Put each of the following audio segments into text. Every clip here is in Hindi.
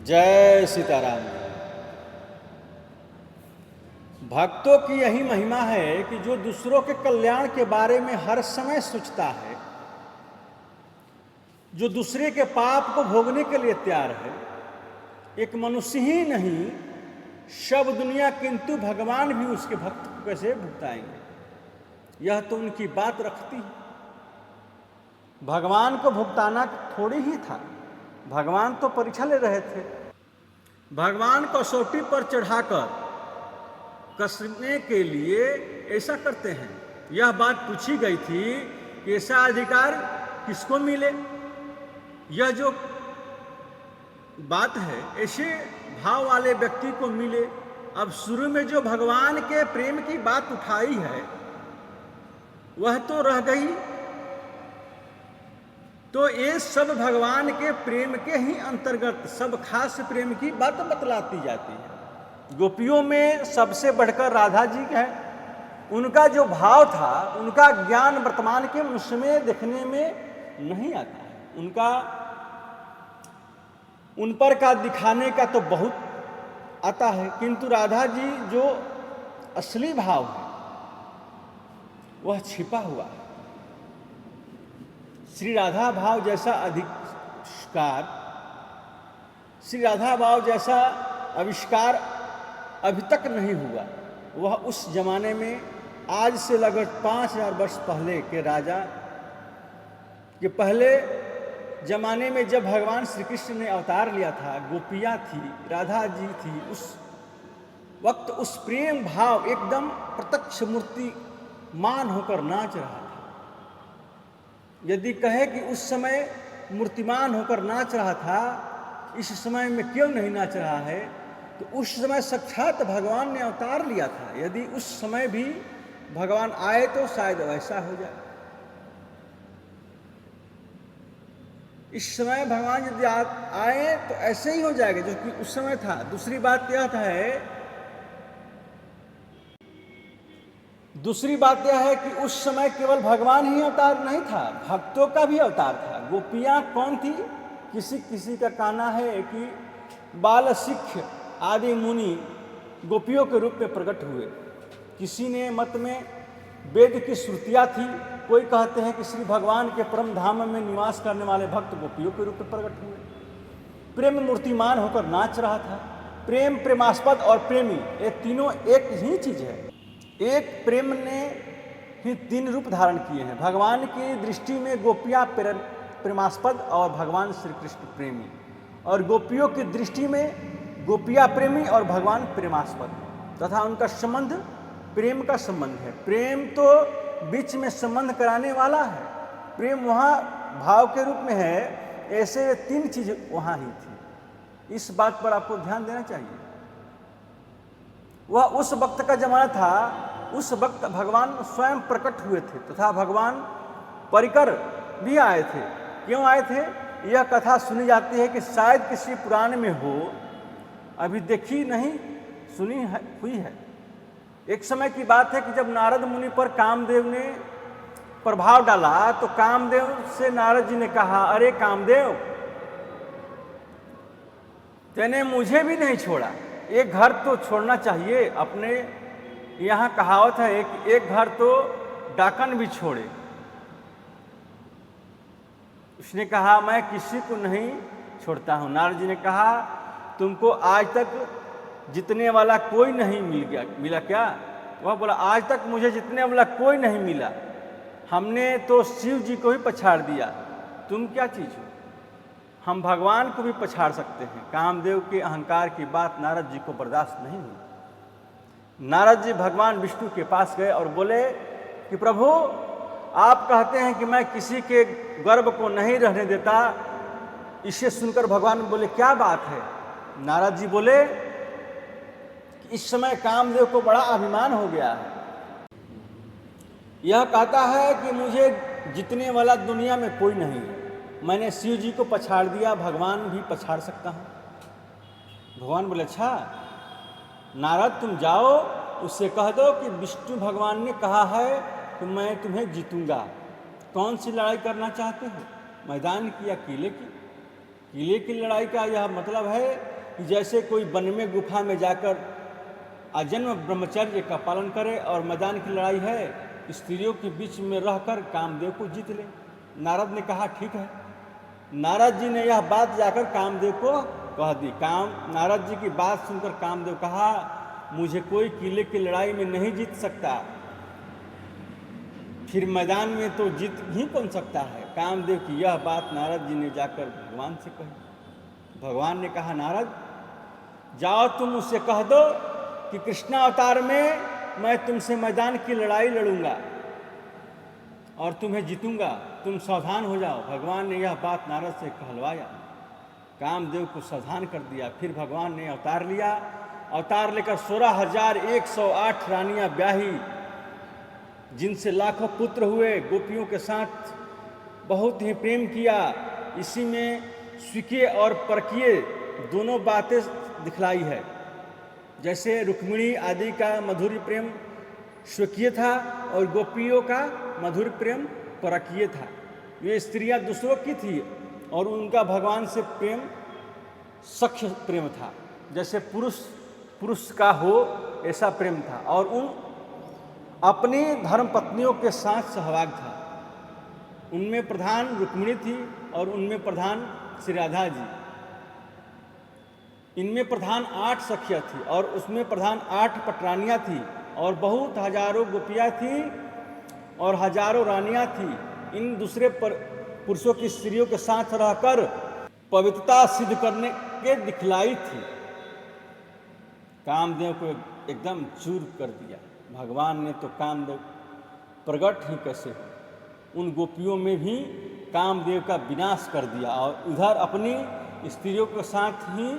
जय सीताराम। भक्तों की यही महिमा है कि जो दूसरों के कल्याण के बारे में हर समय सोचता है, जो दूसरे के पाप को भोगने के लिए तैयार है, एक मनुष्य ही नहीं सब दुनिया, किंतु भगवान भी उसके भक्त को कैसे भुगताएंगे, यह तो उनकी बात रखती है। भगवान को भुगताना थोड़ी ही था, भगवान तो परीक्षा ले रहे थे। भगवान कसौटी पर चढ़ाकर कसने के लिए ऐसा करते हैं। यह बात पूछी गई थी कि ऐसा अधिकार किसको मिले। यह जो बात है ऐसे भाव वाले व्यक्ति को मिले। अब शुरू में जो भगवान के प्रेम की बात उठाई है वह तो रह गई, तो ये सब भगवान के प्रेम के ही अंतर्गत सब खास प्रेम की बात बतलाती जाती है। गोपियों में सबसे बढ़कर राधा जी है। उनका जो भाव था, उनका ज्ञान वर्तमान के मनुष्य में देखने में नहीं आता है। उनका उन पर का दिखाने का तो बहुत आता है, किंतु राधा जी जो असली भाव है वह छिपा हुआ है। श्री राधा भाव जैसा आविष्कार, श्री राधा भाव जैसा आविष्कार अभी तक नहीं हुआ। वह उस जमाने में, आज से लगभग 5000 वर्ष पहले के राजा के पहले जमाने में जब भगवान श्री कृष्ण ने अवतार लिया था, गोपियाँ थी, राधा जी थी, उस वक्त उस प्रेम भाव एकदम प्रत्यक्ष मूर्ति मान होकर नाच रहा था। यदि कहे कि उस समय मूर्तिमान होकर नाच रहा था, इस समय में क्यों नहीं नाच रहा है, तो उस समय साक्षात भगवान ने अवतार लिया था। यदि उस समय भी भगवान आए तो शायद वैसा हो जाए। इस समय भगवान यदि आए तो ऐसे ही हो जाएगा जो कि उस समय था। दूसरी बात यह है कि उस समय केवल भगवान ही अवतार नहीं था, भक्तों का भी अवतार था। गोपियाँ कौन थी? किसी किसी का कहना है कि बाल सिख आदि मुनि गोपियों के रूप में प्रकट हुए। किसी ने मत में वेद की श्रुतियाँ थी। कोई कहते हैं कि श्री भगवान के परम धाम में निवास करने वाले भक्त गोपियों के रूप में प्रकट हुए। प्रेम मूर्तिमान होकर नाच रहा था। प्रेम, प्रेमास्पद और प्रेमी, ये तीनों एक ही चीज़ है। एक प्रेम ने ही 3 रूप धारण किए हैं। भगवान की दृष्टि में गोपियाँ प्रेमास्पद और भगवान श्री कृष्ण प्रेमी, और गोपियों की दृष्टि में गोपियाँ प्रेमी और भगवान प्रेमास्पद, तथा उनका संबंध प्रेम का संबंध है। प्रेम तो बीच में संबंध कराने वाला है। प्रेम वहाँ भाव के रूप में है। ऐसे 3 चीज़ वहाँ ही थी। इस बात पर आपको ध्यान देना चाहिए। वह उस वक्त का जमाना था, उस वक्त भगवान स्वयं प्रकट हुए थे तथा भगवान परिकर भी आए थे। क्यों आए थे? यह कथा सुनी जाती है कि शायद किसी पुराण में हो, अभी देखी नहीं, सुनी हुई है। एक समय की बात है कि जब नारद मुनि पर कामदेव ने प्रभाव डाला, तो कामदेव से नारद जी ने कहा, अरे कामदेव, तेने मुझे भी नहीं छोड़ा, एक घर तो छोड़ना चाहिए। अपने यहाँ कहावत है कि एक घर तो डाकन भी छोड़े। उसने कहा, मैं किसी को नहीं छोड़ता हूँ। नारद जी ने कहा, तुमको आज तक जितने वाला कोई नहीं मिला क्या? वह बोला, आज तक मुझे जितने वाला कोई नहीं मिला। हमने तो शिव जी को ही पछाड़ दिया, तुम क्या चीज़ हो? हम भगवान को भी पछाड़ सकते हैं। कामदेव के अहंकार की बात नारद जी को बर्दाश्त नहीं हुई। नारद जी भगवान विष्णु के पास गए और बोले कि प्रभु, आप कहते हैं कि मैं किसी के गर्भ को नहीं रहने देता। इसे सुनकर भगवान बोले, क्या बात है? नारद जी बोले, इस समय कामदेव को बड़ा अभिमान हो गया है। यह कहता है कि मुझे जीतने वाला दुनिया में कोई नहीं है। मैंने शिव जी को पछाड़ दिया, भगवान भी पछाड़ सकता हूँ। भगवान बोले, अच्छा नारद, तुम जाओ, उससे कह दो कि विष्णु भगवान ने कहा है कि मैं तुम्हें जीतूंगा। कौन सी लड़ाई करना चाहते हो, मैदान की या किले की? किले की लड़ाई का यह मतलब है कि जैसे कोई वन में गुफा में जाकर आजन्म ब्रह्मचर्य का पालन करे और मैदान की लड़ाई है स्त्रियों के बीच में रहकर कामदेव को जीत ले। नारद ने कहा ठीक है। नारद जी ने यह बात जाकर कामदेव को कह दी। नारद जी की बात सुनकर कामदेव कहा मुझे कोई किले की लड़ाई में नहीं जीत सकता, फिर मैदान में तो जीत ही कौन सकता है। कामदेव की यह बात नारद जी ने जाकर भगवान से कही। भगवान ने कहा नारद जाओ तुम उससे कह दो कि कृष्ण अवतार में मैं तुमसे मैदान की लड़ाई लड़ूंगा और तुम्हें जीतूंगा, तुम सावधान हो जाओ। भगवान ने यह बात नारद से कहलवाया, कामदेव को सावधान कर दिया। फिर भगवान ने अवतार लिया। अवतार लेकर 16,108 रानियां ब्याही, जिनसे लाखों पुत्र हुए, गोपियों के साथ बहुत ही प्रेम किया। इसी में स्वीकीय और परकीय दोनों बातें दिखलाई है। जैसे रुक्मिणी आदि का मधुर प्रेम स्वकीय था और गोपियों का मधुर प्रेम परकीय था। ये स्त्रियां दूसरों की थी और उनका भगवान से प्रेम सख्य प्रेम था। जैसे पुरुष का हो ऐसा प्रेम था और उन अपनी धर्म पत्नियों के साथ सहवाग था। उनमें प्रधान रुक्मिणी थी और उनमें प्रधान श्री राधा जी। इनमें प्रधान 8 सखियाँ थी और उसमें प्रधान 8 पटरानियाँ थी और बहुत हजारों गोपियाँ थी और हजारों रानियाँ थी। इन दूसरे पुरुषों की स्त्रियों के साथ रहकर पवित्रता सिद्ध करने के दिखलाई थी। कामदेव को एकदम चूर कर दिया। भगवान ने तो कामदेव प्रकट ही कैसे हो, उन गोपियों में भी कामदेव का विनाश कर दिया और उधर अपनी स्त्रियों के साथ ही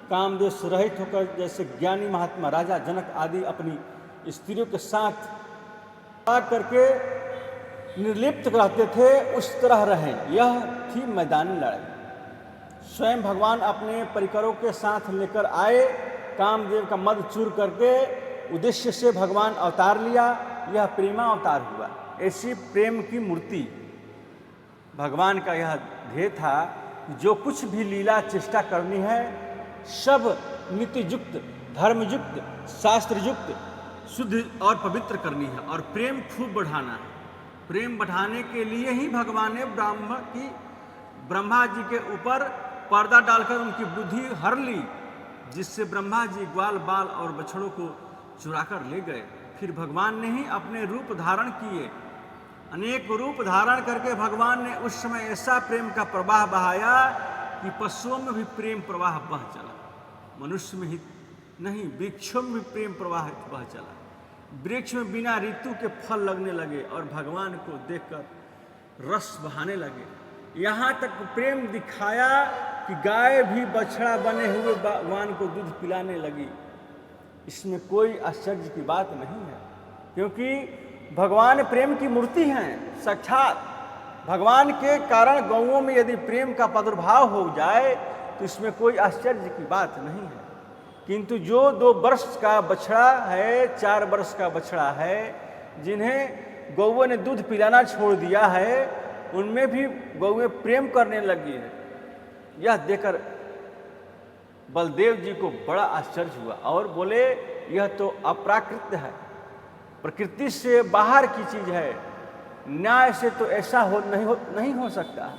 कामदेव से रहित होकर जैसे ज्ञानी महात्मा राजा जनक आदि अपनी स्त्रियों के साथ करके निर्लिप्त रहते थे, उस तरह रहे। यह थी मैदानी लड़ाई। स्वयं भगवान अपने परिकरों के साथ लेकर आए, कामदेव का मद चूर करके उद्देश्य से भगवान अवतार लिया। यह प्रेमा अवतार हुआ। ऐसी प्रेम की मूर्ति भगवान का यह ध्येय था कि जो कुछ भी लीला चेष्टा करनी है सब नीतियुक्त, धर्मयुक्त, शास्त्रयुक्त, शुद्ध और पवित्र करनी है और प्रेम खूब बढ़ाना है। प्रेम बढ़ाने के लिए ही भगवान ने ब्रह्मा जी के ऊपर पर्दा डालकर उनकी बुद्धि हर ली, जिससे ब्रह्मा जी ग्वाल बाल और बछड़ों को चुराकर ले गए। फिर भगवान ने ही अपने रूप धारण किए। अनेक रूप धारण करके भगवान ने उस समय ऐसा प्रेम का प्रवाह बहाया कि पशुओं में भी प्रेम प्रवाह बह चला। मनुष्य में ही नहीं, वृक्षों में भी प्रेम प्रवाह बह चला। वृक्ष में बिना ऋतु के फल लगने लगे और भगवान को देखकर रस बहाने लगे। यहाँ तक प्रेम दिखाया कि गाय भी बछड़ा बने हुए भगवान को दूध पिलाने लगी। इसमें कोई आश्चर्य की बात नहीं है, क्योंकि भगवान प्रेम की मूर्ति हैं साक्षात। भगवान के कारण गौओं में यदि प्रेम का प्रादुर्भाव हो जाए तो इसमें कोई आश्चर्य की बात नहीं है। किंतु जो 2 वर्ष का बछड़ा है, 4 वर्ष का बछड़ा है, जिन्हें गौओं ने दूध पिलाना छोड़ दिया है, उनमें भी गौएं प्रेम करने लगी है। यह देखकर बलदेव जी को बड़ा आश्चर्य हुआ और बोले यह तो अप्राकृत है, प्रकृति से बाहर की चीज है। न्याय से तो ऐसा नहीं हो सकता।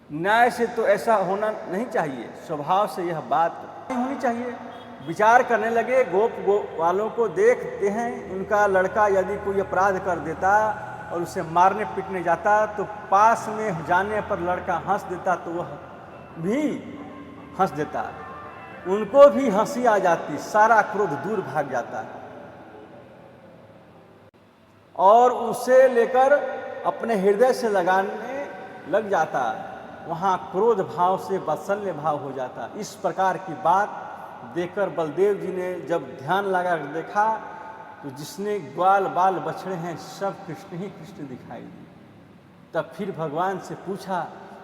न्याय से तो ऐसा होना नहीं चाहिए। स्वभाव से यह बात नहीं होनी चाहिए। विचार करने लगे। गोप वालों को देखते हैं, उनका लड़का यदि कोई अपराध कर देता और उसे मारने पीटने जाता तो पास में जाने पर लड़का हंस देता तो वह भी हंस देता, उनको भी हंसी आ जाती, सारा क्रोध दूर भाग जाता है और उसे लेकर अपने हृदय से लगाने लग जाता। वहाँ क्रोध भाव से वात्सल्य भाव हो जाता। इस प्रकार की बात देखकर बलदेव जी ने जब ध्यान लगा देखा तो जिसने ग्वाल बाल बछड़े हैं सब कृष्ण ही कृष्ण दिखाई दिए। तब फिर भगवान से पूछा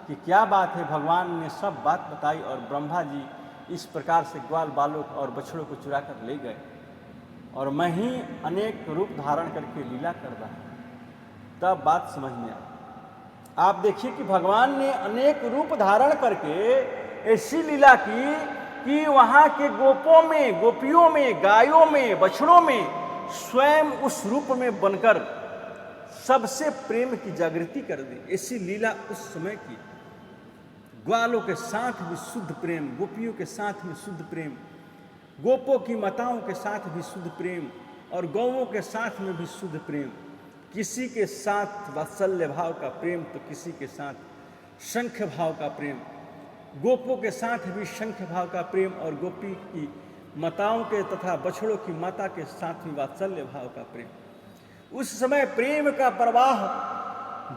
कि क्या बात है। भगवान ने सब बात बताई और ब्रह्मा जी इस प्रकार से ग्वाल बालों और बछड़ों को चुरा कर ले गए और मैं ही अनेक रूप धारण करके लीला कर रहा हूँ। तब बात समझ में आई। आप देखिए कि भगवान ने अनेक रूप धारण करके ऐसी लीला की कि वहाँ के गोपों में, गोपियों में, गायों में, बछड़ों में स्वयं उस रूप में बनकर सबसे प्रेम की जागृति कर दी। ऐसी लीला उस समय की। ग्वालों के साथ भी शुद्ध प्रेम, गोपियों के साथ में शुद्ध प्रेम, गोपों की माताओं के साथ भी शुद्ध प्रेम और गौओं के साथ में भी शुद्ध प्रेम। किसी के साथ वात्सल्य भाव का प्रेम तो किसी के साथ शंख भाव का प्रेम, गोपों के साथ भी शंख भाव का प्रेम और गोपी की माताओं के तथा बछड़ों की माता के साथ भी वात्सल्य भाव का प्रेम। उस समय प्रेम का प्रवाह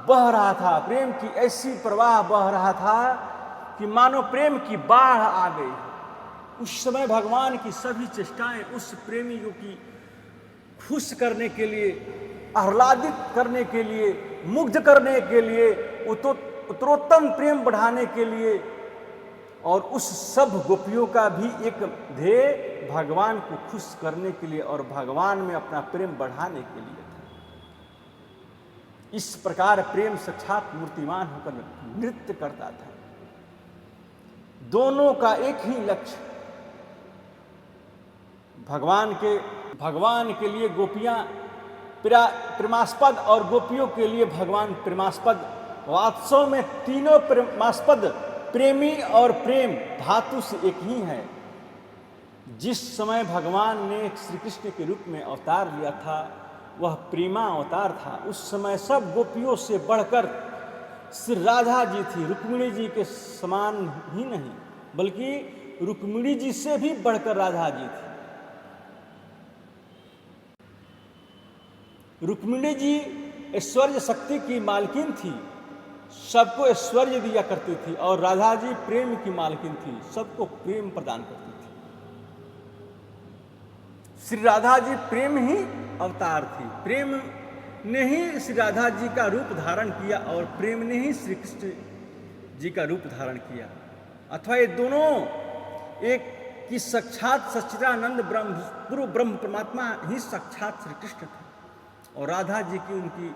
बह रहा था, प्रेम की ऐसी प्रवाह बह रहा था कि मानो प्रेम की बाढ़ आ गई। उस समय भगवान की सभी चेष्टाएं उस प्रेमियों की खुश करने के लिए, आह्लादित करने के लिए, मुग्ध करने के लिए, उत्तरोत्तम प्रेम बढ़ाने के लिए, और उस सब गोपियों का भी एक ध्येय भगवान को खुश करने के लिए और भगवान में अपना प्रेम बढ़ाने के लिए था। इस प्रकार प्रेम साक्षात मूर्तिमान होकर नृत्य करता था। दोनों का एक ही लक्ष्य, भगवान के लिए गोपियां प्रेमास्पद और गोपियों के लिए भगवान प्रेमास्पद। वास्तव में तीनों प्रेमास्पद, प्रेमी और प्रेम धातु से एक ही है। जिस समय भगवान ने श्री कृष्ण के रूप में अवतार लिया था वह प्रेमा अवतार था। उस समय सब गोपियों से बढ़कर श्री राधा जी थी। रुक्मिणी जी के समान ही नहीं बल्कि रुक्मिणी जी से भी बढ़कर राधा जी थी। रुक्मिणी जी ऐश्वर्य शक्ति की मालकिन थी, सबको ऐश्वर्य दिया करती थी, और राधा जी प्रेम की मालकिन थी, सबको प्रेम प्रदान करती थी। श्री राधा जी प्रेम ही अवतार थी। प्रेम ने ही श्री राधा जी का रूप धारण किया और प्रेम ने ही श्री कृष्ण जी का रूप धारण किया। अथवा ये दोनों एक कि साक्षात सच्चिदानंद पूर्व ब्रह्म परमात्मा ही साक्षात श्री कृष्ण थे और राधा जी की उनकी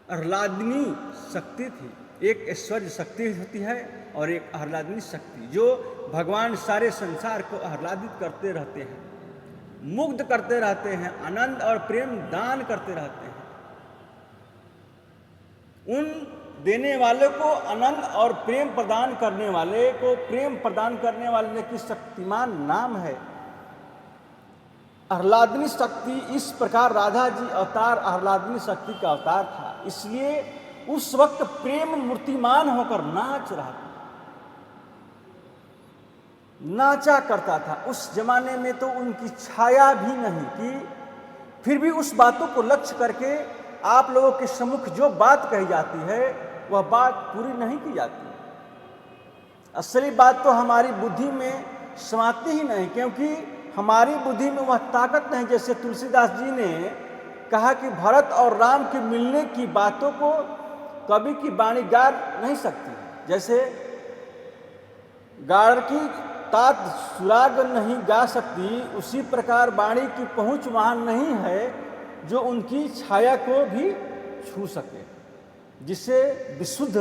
आह्लादनी शक्ति थी। एक ऐश्वर्य शक्ति होती है और एक आह्लादनी शक्ति, जो भगवान सारे संसार को आह्लादित करते रहते हैं, मुग्ध करते रहते हैं, आनंद और प्रेम दान करते रहते हैं। उन देने वाले को आनंद और प्रेम प्रदान करने वाले को प्रेम प्रदान करने वाले की शक्तिमान नाम है आह्लादनी शक्ति। इस प्रकार राधा जी अवतार आह्लादनी शक्ति का अवतार था, इसलिए उस वक्त प्रेम मूर्तिमान होकर नाचा करता था। उस जमाने में तो उनकी छाया भी नहीं थी, फिर भी उस बातों को लक्ष्य करके आप लोगों के सम्मुख जो बात कही जाती है वह बात पूरी नहीं की जाती। असली बात तो हमारी बुद्धि में समाती ही नहीं, क्योंकि हमारी बुद्धि में वह ताकत नहीं। जैसे तुलसीदास जी ने कहा कि भरत और राम के मिलने की बातों को कवि की वाणी गा नहीं सकती, जैसे गाड़ की तात सुराग नहीं गा सकती, उसी प्रकार वाणी की पहुंच वहां नहीं है जो उनकी छाया को भी छू सके, जिसे विशुद्ध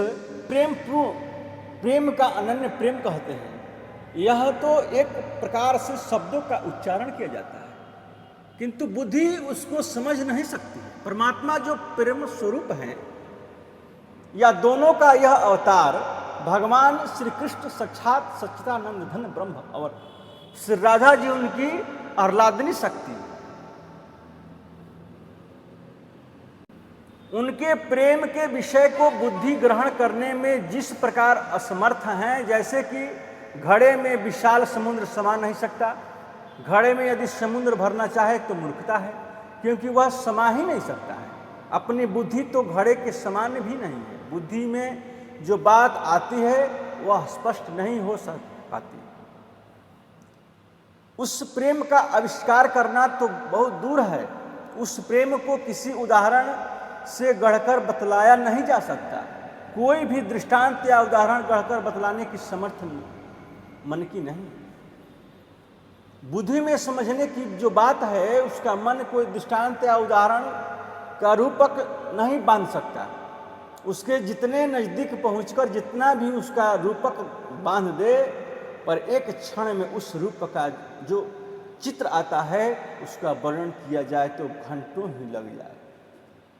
प्रेम का अनन्य प्रेम कहते हैं। यह तो एक प्रकार से शब्दों का उच्चारण किया जाता है, किंतु बुद्धि उसको समझ नहीं सकती। परमात्मा जो प्रेम स्वरूप है, या दोनों का यह अवतार भगवान श्री कृष्ण साक्षात सच्चिदानंद घन ब्रह्म और श्री राधा जी उनकी आह्लादनी शक्ति, उनके प्रेम के विषय को बुद्धि ग्रहण करने में जिस प्रकार असमर्थ हैं, जैसे कि घड़े में विशाल समुद्र समा नहीं सकता। घड़े में यदि समुद्र भरना चाहे तो मूर्खता है, क्योंकि वह समा ही नहीं सकता है। अपनी बुद्धि तो घड़े के समान भी नहीं है। बुद्धि में जो बात आती है वह स्पष्ट नहीं हो पाती। उस प्रेम का आविष्कार करना तो बहुत दूर है। उस प्रेम को किसी उदाहरण से गढ़कर बतलाया नहीं जा सकता। कोई भी दृष्टांत या उदाहरण गढ़कर बतलाने की समर्थ मन की नहीं। बुद्धि में समझने की जो बात है उसका मन कोई दृष्टांत या उदाहरण का रूपक नहीं बांध सकता। उसके जितने नज़दीक पहुंचकर जितना भी उसका रूपक बांध दे पर एक क्षण में उस रूप का जो चित्र आता है उसका वर्णन किया जाए तो घंटों ही लग जाए।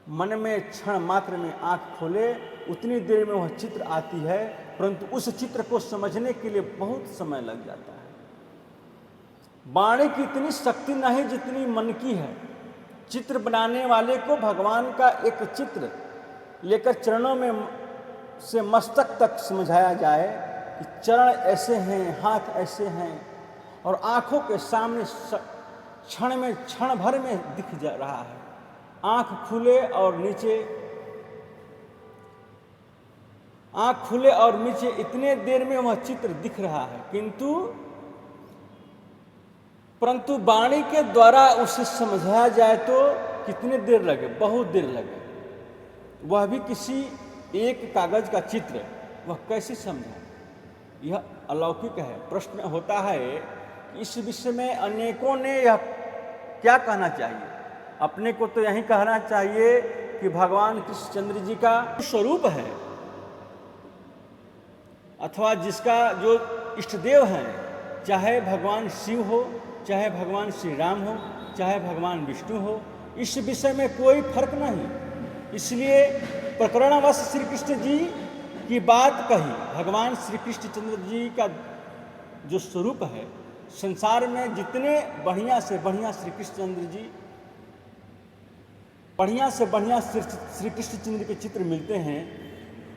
मन में क्षण मात्र में आंख खोले उतनी देर में वह चित्र आती है, परंतु उस चित्र को समझने के लिए बहुत समय लग जाता है। वाणी की इतनी शक्ति नहीं जितनी मन की है। चित्र बनाने वाले को भगवान का एक चित्र लेकर चरणों में से मस्तक तक समझाया जाए कि चरण ऐसे हैं, हाथ ऐसे हैं, और आंखों के सामने क्षण में क्षण भर में दिख जा रहा है। आंख खुले और नीचे इतने देर में वह चित्र दिख रहा है, परंतु वाणी के द्वारा उसे समझाया जाए तो कितने देर लगे, बहुत देर लगे। वह भी किसी एक कागज का चित्र, वह कैसे समझा? यह अलौकिक है। प्रश्न होता है कि इस विषय में अनेकों ने यह क्या कहना चाहिए? अपने को तो यही कहना चाहिए कि भगवान कृष्णचंद्र जी का स्वरूप है, अथवा जिसका जो इष्ट देव है, चाहे भगवान शिव हो, चाहे भगवान श्री राम हो, चाहे भगवान विष्णु हो, इस विषय में कोई फर्क नहीं। इसलिए प्रकरणवश श्री कृष्ण जी की बात कही। भगवान श्री कृष्णचंद्र जी का जो स्वरूप है, संसार में जितने बढ़िया से बढ़िया श्री कृष्णचंद्र जी, बढ़िया से बढ़िया श्री कृष्णचंद्र के चित्र मिलते हैं,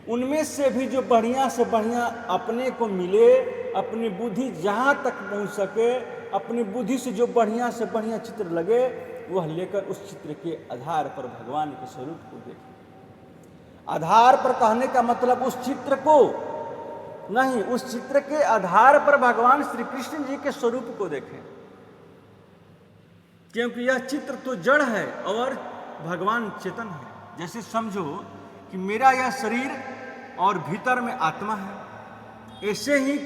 उनमें से भी जो बढ़िया से बढ़िया अपने को मिले, अपनी बुद्धि जहाँ तक पहुँच सके, अपनी बुद्धि से जो बढ़िया से बढ़िया चित्र लगे, वह लेकर उस चित्र के आधार पर भगवान के स्वरूप को देखें। आधार पर कहने का मतलब उस चित्र को नहीं, उस चित्र के आधार पर भगवान श्री कृष्ण जी के स्वरूप को देखें, क्योंकि यह चित्र तो जड़ है और भगवान चेतन है। जैसे समझो कि मेरा यह शरीर और भीतर में आत्मा है, ऐसे ही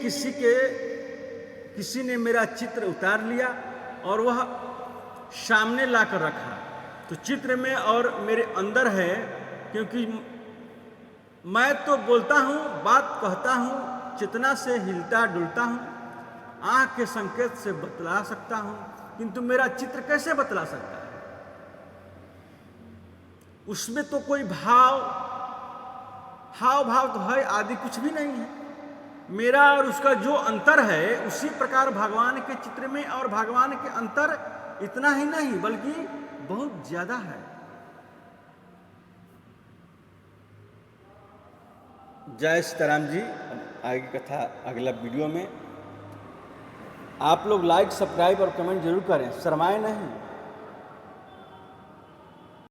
किसी ने मेरा चित्र उतार लिया और वह सामने लाकर रखा, तो चित्र में और मेरे अंदर है, क्योंकि मैं तो बोलता हूँ, बात कहता हूँ, चेतना से हिलता डुलता हूँ, आँख के संकेत से बतला सकता हूँ, किंतु मेरा चित्र कैसे बतला सकता है? उसमें तो कोई हाव भाव तो है आदि कुछ भी नहीं है। मेरा और उसका जो अंतर है, उसी प्रकार भगवान के चित्र में और भगवान के अंतर इतना ही नहीं बल्कि बहुत ज्यादा है। जय सीताराम जी। आगे कथा अगला वीडियो में। आप लोग लाइक, सब्सक्राइब और कमेंट जरूर करें, शर्माए नहीं।